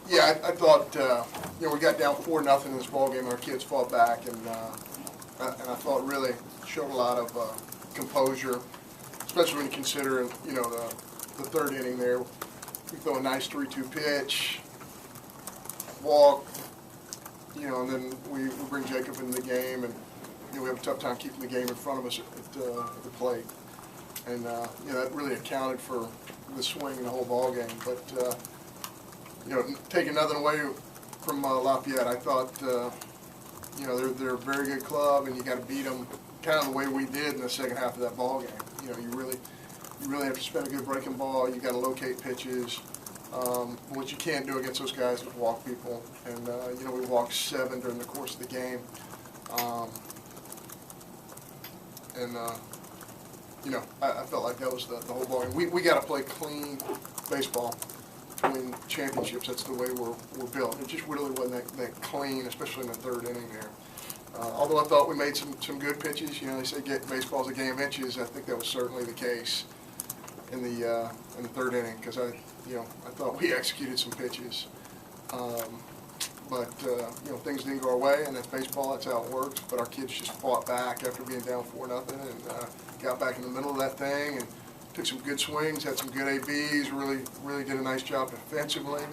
Yeah, I thought, we got down 4-0 in this ball game, and our kids fought back, and I thought really showed a lot of composure, especially when you consider, the third inning there. We throw a nice 3-2 pitch, walk, and then we bring Jacob into the game, and we have a tough time keeping the game in front of us at the plate. And that really accounted for the swing in the whole ball game. But taking nothing away from Lafayette, I thought they're a very good club, and you got to beat them kind of the way we did in the second half of that ball game. You really have to spin a good breaking ball. You got to locate pitches. What you can't do against those guys is walk people. And we walked 7 during the course of the game. I felt like that was the whole ball game. We got to play clean baseball to win championships. That's the way we're built. It just really wasn't that clean, especially in the third inning there. Although I thought we made some good pitches. They say baseball's a game of inches. I think that was certainly the case in the third inning, because I thought we executed some pitches. But things didn't go our way, and that's baseball. That's how it works. But our kids just fought back after being down 4-0 and got back in the middle of that thing and took some good swings, had some good ABs, really did a nice job defensively.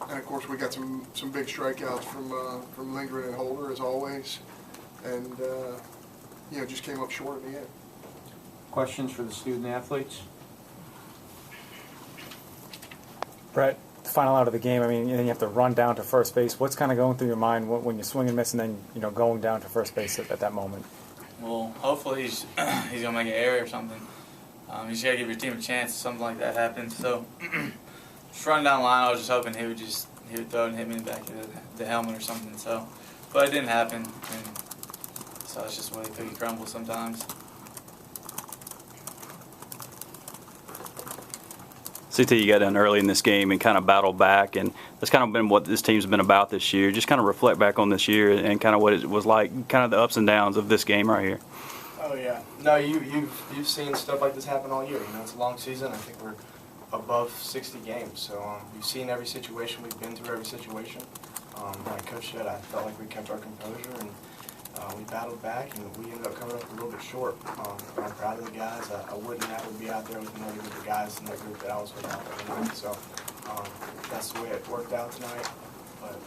And of course, we got some big strikeouts from Lindgren and Holder, as always, and just came up short in the end. Questions for the student athletes? Brett, final out of the game, then you have to run down to first base. What's kind of going through your mind when you swing and miss, and then going down to first base at that moment? Well, hopefully he's gonna make an error or something. You just gotta give your team a chance if something like that happens. So just running down the line, I was just hoping he would throw it and hit me in the back of the helmet or something. So, but it didn't happen, and so it's just the way the cookie crumbles sometimes. CT, you got done early in this game and kind of battled back, and that's kind of been what this team's been about this year. Just kind of reflect back on this year and kind of what it was like, kind of the ups and downs of this game right here. Oh yeah, no, you've seen stuff like this happen all year. It's a long season. I think we're above 60 games, so you've seen every situation. We've been through every situation. Like Coach said, I felt like we kept our composure and we battled back, and we ended up coming up a little bit short. I'm proud of the guys. I wouldn't have to be out there with many of the guys in the group that I was with out there tonight. So that's the way it worked out tonight, but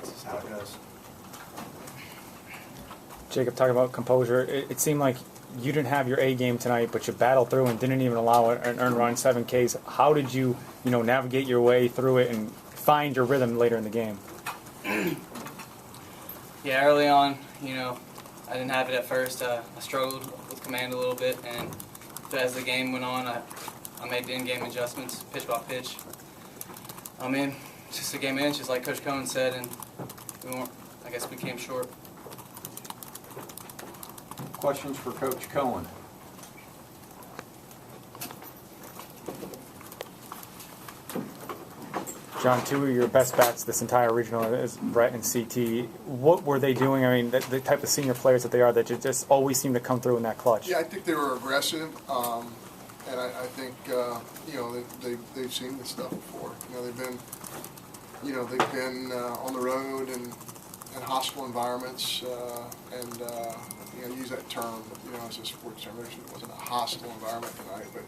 this is how it goes. Jacob, talking about composure, it seemed like you didn't have your A game tonight, but you battled through and didn't even allow an earned run, 7 Ks. How did you, navigate your way through it and find your rhythm later in the game? Yeah, early on, I didn't have it at first. I struggled with command a little bit, and as the game went on, I made the in-game adjustments, pitch by pitch. Just a game of inches, like Coach Cohen said, and we came short. Questions for Coach Cohen? John, 2 of your best bats this entire regional is Brett and CT. What were they doing? The type of senior players that they are, that just always seem to come through in that clutch. Yeah, I think they were aggressive, and I think they've seen this stuff before. They've been on the road and in hostile environments, and use that term. It's a sports term. It wasn't a hostile environment tonight, but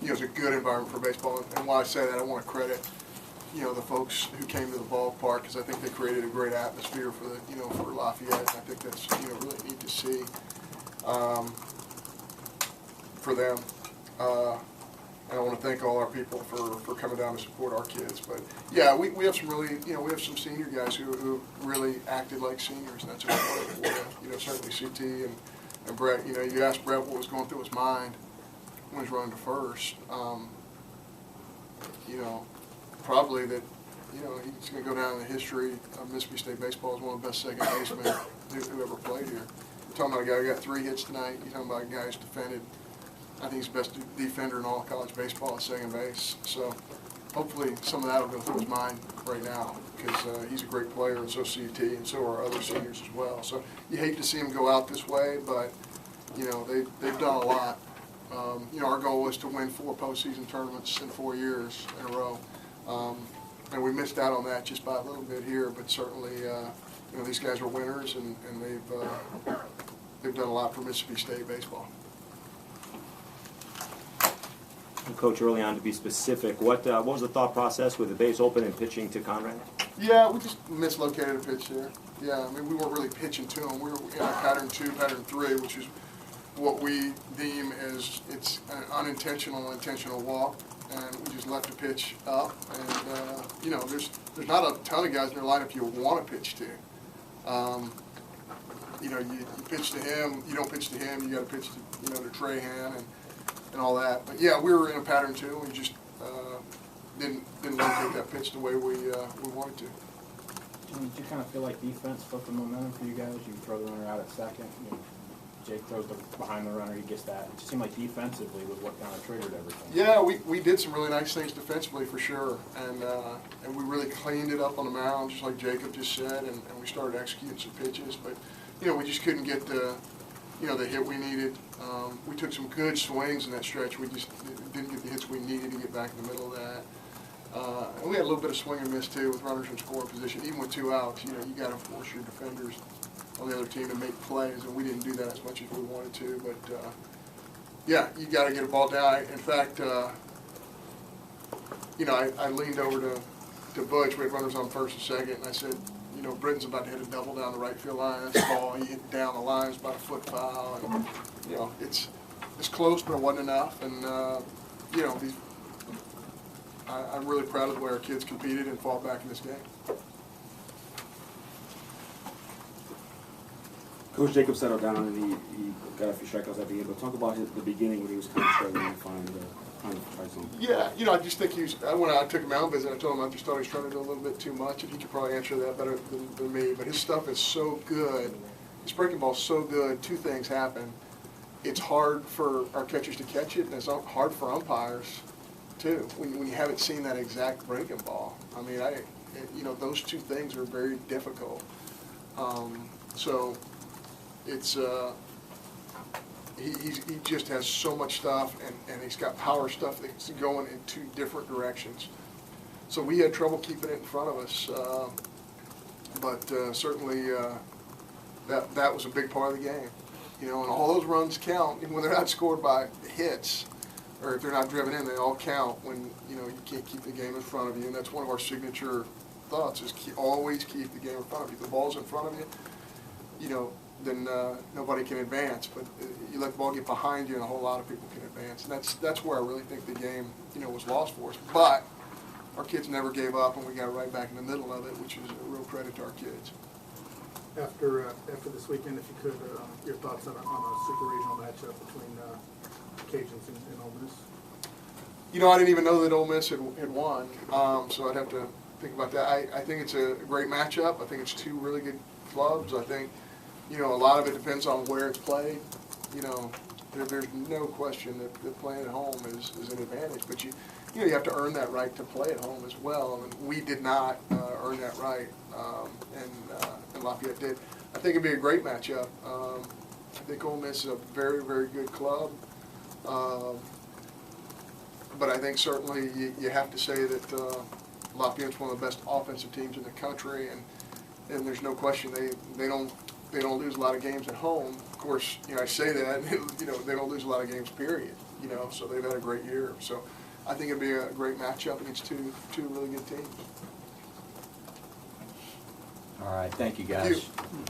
it was a good environment for baseball. And why I say that, I want to credit the folks who came to the ballpark, because I think they created a great atmosphere for for Lafayette. And I think that's really neat to see for them. And I want to thank all our people for coming down to support our kids. But yeah, we have some really we have some senior guys who really acted like seniors, and that's important for certainly CT and Brett. You asked Brett what was going through his mind when he's running to first. Probably that, he's going to go down in the history of Mississippi State baseball as one of the best second basemen who ever played here. You're talking about a guy who got 3 hits tonight. You're talking about a guy who's defended, I think he's the best defender in all of college baseball at second base. So hopefully some of that will go through his mind right now, because he's a great player, and so CT, and so are other seniors as well. So you hate to see him go out this way, but, they've done a lot Our goal was to win 4 postseason tournaments in 4 years in a row. And we missed out on that just by a little bit here, but certainly, these guys are winners, and they've done a lot for Mississippi State baseball. Coach, early on, to be specific, what was the thought process with the base open and pitching to Conrad? Yeah, we just mislocated a pitch there. Yeah, I mean, we weren't really pitching to him. We were in a pattern 2, pattern 3, which is what we deem as it's an unintentional, intentional walk, and we just left the pitch up. And there's not a ton of guys in their lineup you want to pitch to. You pitch to him. You don't pitch to him. You got to pitch to to Trahan and all that. But yeah, we were in a pattern 2. We just didn't locate that pitch the way we wanted to. Did you kind of feel like defense flipped the momentum for you guys? You throw the runner out at second. Jake throws behind the runner. He gets that. It just seemed like defensively was what kind of triggered everything. Yeah, we did some really nice things defensively for sure, and we really cleaned it up on the mound, just like Jacob just said, and we started executing some pitches. But we just couldn't get the hit we needed. We took some good swings in that stretch. We just didn't get the hits we needed to get back in the middle of that. And we had a little bit of swing and miss too with runners in scoring position. Even with 2 outs, you got to force your defenders on the other team to make plays, and we didn't do that as much as we wanted to. But yeah, you got to get a ball down. In fact, I leaned over to Butch. We had runners on first and second, and I said, Britton's about to hit a double down the right field line. That's the ball. He hit down the line. It's about a foot foul. And, it's close, but it wasn't enough. And, I'm really proud of the way our kids competed and fought back in this game. Coach Jacob settled down and he got a few strikeouts at the end, but talk about the beginning when he was kind of struggling to find the strike zone. Yeah, I just think when I took him out visit, I told him I just thought he was trying to do a little bit too much, and he could probably answer that better than me. But his stuff is so good. His breaking ball is so good. 2 things happen. It's hard for our catchers to catch it, and it's hard for umpires too, when you haven't seen that exact breaking ball. I mean, those 2 things are very difficult. So it's he just has so much stuff, and he's got power stuff that's going in 2 different directions. So we had trouble keeping it in front of us, but certainly that was a big part of the game. And all those runs count, even when they're not scored by hits, or if they're not driven in, they all count when you can't keep the game in front of you. And that's one of our signature thoughts: is always keep the game in front of you. If the ball's in front of you, then nobody can advance. But you let the ball get behind you, and a whole lot of people can advance. And that's where I really think the game was lost for us. But our kids never gave up, and we got right back in the middle of it, which is a real credit to our kids. After this weekend, if you could, your thoughts on a super regional matchup between Cajuns and Ole Miss? I didn't even know that Ole Miss had won, so I'd have to think about that. I think it's a great matchup. I think it's 2 really good clubs. I think, a lot of it depends on where it's played. There's no question that playing at home is an advantage, but you have to earn that right to play at home as well. And we did not earn that right, and Lafayette did. I think it'd be a great matchup. I think Ole Miss is a very, very good club. But I think certainly you have to say that Lafayette's one of the best offensive teams in the country, and there's no question they don't lose a lot of games at home. Of course, I say that, they don't lose a lot of games, period. So they've had a great year. So I think it'd be a great matchup against two really good teams. All right, thank you guys. Thank you.